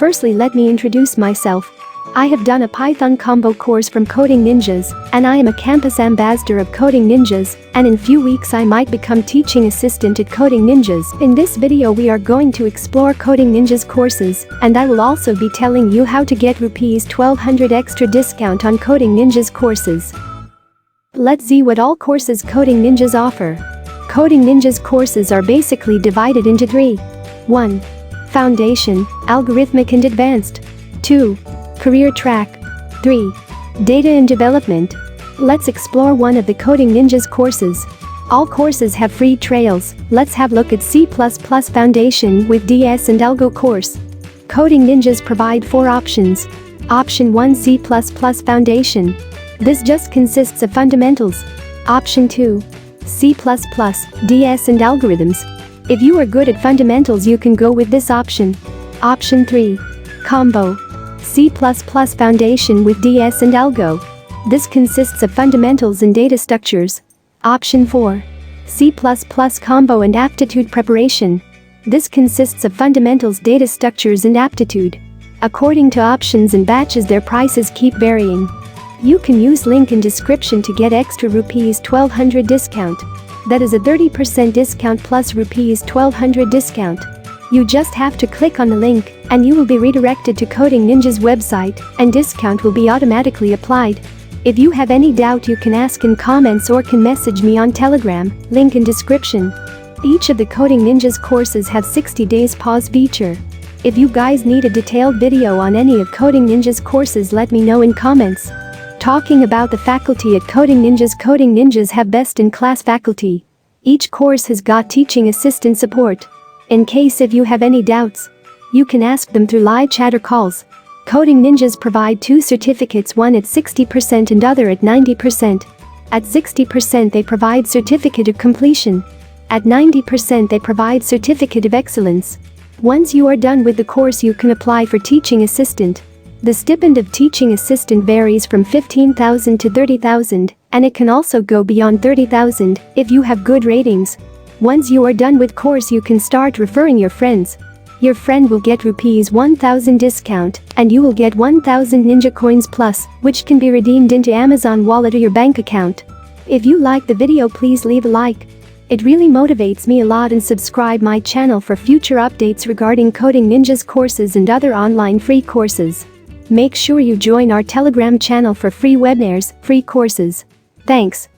Firstly, let me introduce myself. I have done a Python combo course from Coding Ninjas, and I am a campus ambassador of Coding Ninjas, and in few weeks I might become teaching assistant at Coding Ninjas. In this video we are going to explore Coding Ninjas courses, and I will also be telling you how to get ₹1200 extra discount on Coding Ninjas courses. Let's see what all courses Coding Ninjas offer. Coding Ninjas courses are basically divided into 3. 1. Foundation, Algorithmic and Advanced. 2. Career Track. 3. Data and Development. Let's explore one of the Coding Ninjas courses. All courses have free trials. Let's have a look at C++ Foundation with Ds and Algo course. Coding Ninjas provide 4 options. Option 1, C++ Foundation. This just consists of fundamentals. Option 2, C++, DS and algorithms. If you are good at fundamentals you can go with this option. Option 3, Combo, C++ Foundation with DS and Algo. This consists of fundamentals and data structures. Option 4, C++ Combo and Aptitude Preparation. This consists of fundamentals, data structures and aptitude. According to options and batches their prices keep varying. You can use link in description to get extra ₹1200 discount. That is a 30% discount plus ₹1200 discount. You just have to click on the link and you will be redirected to Coding Ninjas website and discount will be automatically applied. If you have any doubt you can ask in comments or can message me on Telegram, link in description. Each of the Coding Ninjas courses have 60 days pause feature. If you guys need a detailed video on any of Coding Ninjas courses let me know in comments. Talking about the faculty at Coding Ninjas have best-in-class faculty. Each course has got teaching assistant support. In case if you have any doubts, you can ask them through live chat or calls. Coding Ninjas provide 2 certificates, one at 60% and other at 90%. At 60% they provide certificate of completion. At 90% they provide certificate of excellence. Once you are done with the course you can apply for teaching assistant. The stipend of teaching assistant varies from 15,000 to 30,000, and it can also go beyond 30,000 if you have good ratings. Once you are done with course you can start referring your friends. Your friend will get ₹1000 discount and you will get 1000 NinjaCoins plus, which can be redeemed into Amazon wallet or your bank account. If you like the video please leave a like. It really motivates me a lot, and subscribe my channel for future updates regarding Coding Ninjas courses and other online free courses. Make sure you join our Telegram channel for free webinars, free courses. Thanks.